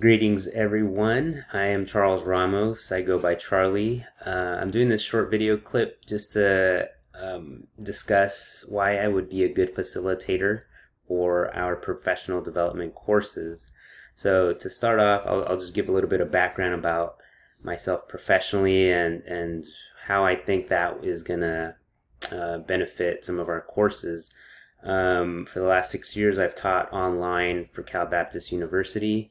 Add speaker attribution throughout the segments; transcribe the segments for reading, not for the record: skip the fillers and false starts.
Speaker 1: Greetings, everyone. I am Charles Ramos. I go by Charlie. I'm doing this short video clip just to discuss why I would be a good facilitator for our professional development courses. So to start off, I'll just give a little bit of background about myself professionally and how I think that is going to benefit some of our courses. For the last 6 years, I've taught online for Cal Baptist University,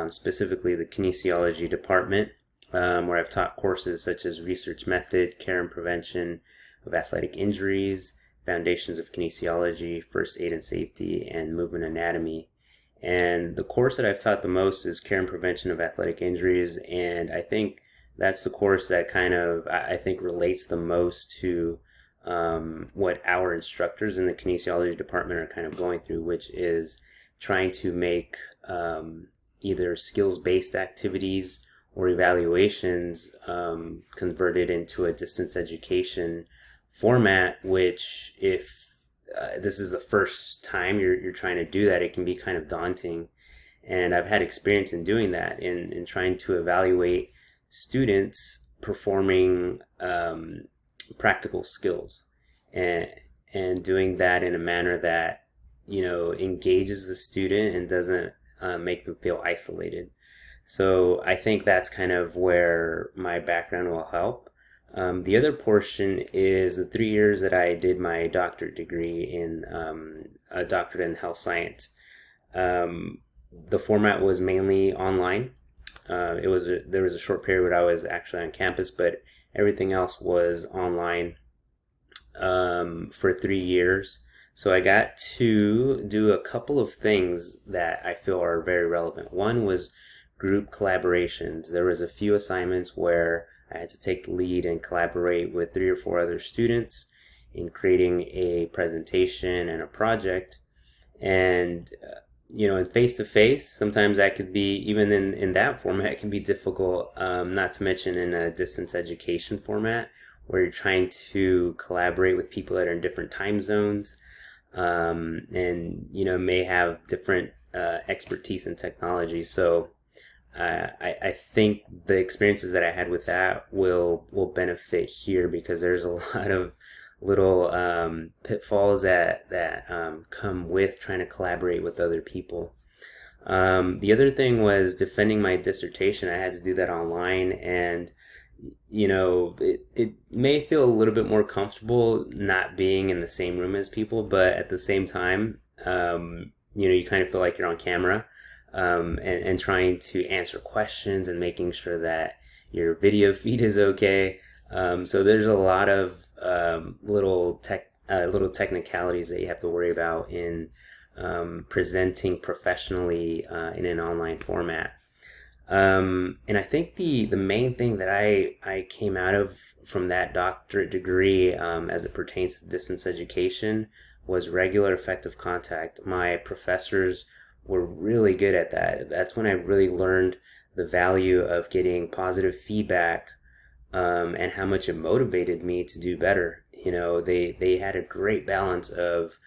Speaker 1: specifically the kinesiology department, where I've taught courses such as research method, care and prevention of athletic injuries, foundations of kinesiology, first aid and safety, and movement anatomy. And the course that I've taught the most is care and prevention of athletic injuries, and I think that's the course that I think relates the most to what our instructors in the kinesiology department are kind of going through, which is trying to make either skills-based activities or evaluations converted into a distance education format, which if this is the first time you're trying to do that, it can be kind of daunting. And I've had experience in doing that, in trying to evaluate students performing practical skills and doing that in a manner that engages the student and doesn't make them feel isolated. So I think that's kind of where my background will help. The other portion is the 3 years that I did my doctorate degree in a doctorate in health science. The format was mainly online. There was a short period where I was actually on campus, but everything else was online for 3 years. So I got to do a couple of things that I feel are very relevant. One was group collaborations. There was a few assignments where I had to take the lead and collaborate with 3 or 4 other students in creating a presentation and a project. And in face-to-face, sometimes that could be, even in that format, it can be difficult, not to mention in a distance education format where you're trying to collaborate with people that are in different time zones, and may have different expertise in technology. So I think the experiences that I had with that will benefit here, because there's a lot of little pitfalls that come with trying to collaborate with other people. The other thing was defending my dissertation. I had to do that online, and it may feel a little bit more comfortable not being in the same room as people, but at the same time, you kind of feel like you're on camera, and trying to answer questions and making sure that your video feed is okay. So there's a lot of little technicalities that you have to worry about in presenting professionally in an online format. And I think the main thing that I came out of from that doctorate degree, as it pertains to distance education, was regular effective contact. My professors were really good at that. That's when I really learned the value of getting positive feedback, and how much it motivated me to do better. They had a great balance of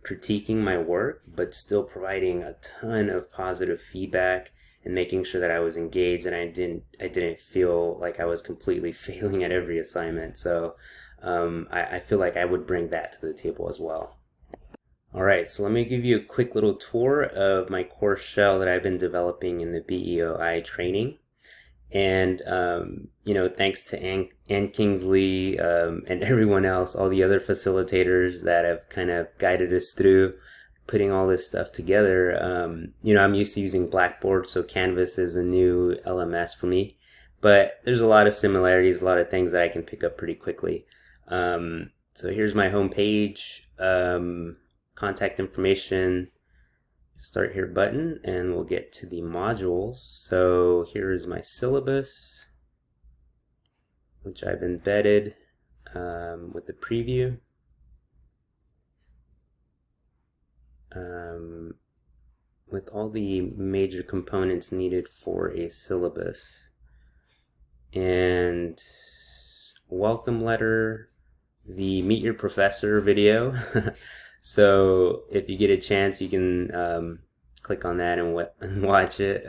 Speaker 1: critiquing my work, but still providing a ton of positive feedback and making sure that I was engaged and I didn't feel like I was completely failing at every assignment. So I feel like I would bring that to the table as well. All right, so let me give you a quick little tour of my course shell that I've been developing in the BEOI training. And thanks to Ann Kingsley, and everyone else, all the other facilitators that have kind of guided us through putting all this stuff together. I'm used to using Blackboard, so Canvas is a new LMS for me, but there's a lot of similarities, a lot of things that I can pick up pretty quickly. So here's my home page, contact information, start here button, and we'll get to the modules. So here is my syllabus, which I've embedded with the preview. With all the major components needed for a syllabus. And welcome letter, the Meet Your Professor video. So if you get a chance, you can click on that and, and watch it.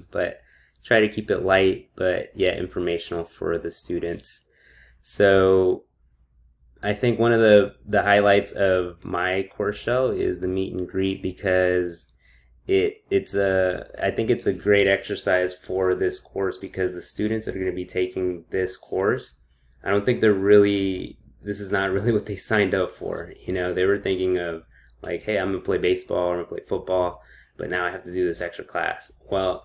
Speaker 1: But try to keep it light, but yeah, informational for the students. So I think one of the highlights of my course shell is the meet and greet, because I think it's a great exercise for this course, because the students that are going to be taking this course, I don't think this is not really what they signed up for. They were thinking of like, hey, I'm gonna play baseball or I'm gonna play football, but now I have to do this extra class. Well,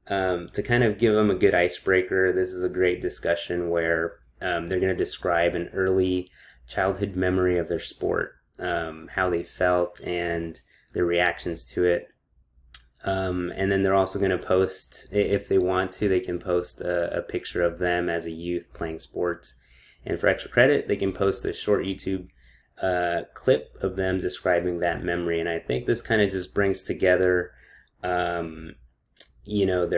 Speaker 1: to kind of give them a good icebreaker, this is a great discussion where they're going to describe an early childhood memory of their sport, how they felt and their reactions to it. And then they're also going to post, if they want to, they can post a picture of them as a youth playing sports. And for extra credit, they can post a short YouTube clip of them describing that memory. And I think this kind of just brings together, their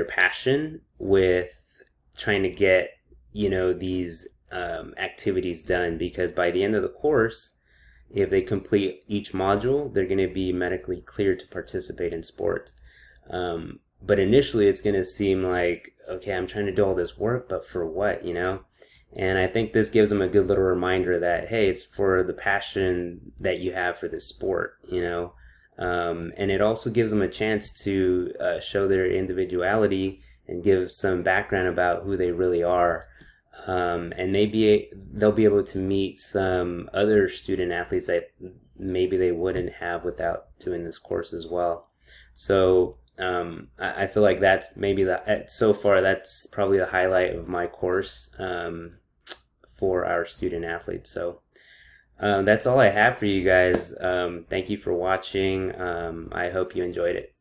Speaker 1: passion with trying to get, these activities done. Because by the end of the course, if they complete each module, they're going to be medically cleared to participate in sports. But initially it's going to seem like, okay, I'm trying to do all this work, but for what, And I think this gives them a good little reminder that, hey, it's for the passion that you have for this sport, and it also gives them a chance to show their individuality and give some background about who they really are. And maybe they'll be able to meet some other student athletes that maybe they wouldn't have without doing this course as well. So I feel like that's maybe so far that's probably the highlight of my course for our student athletes. So that's all I have for you guys. Thank you for watching. I hope you enjoyed it.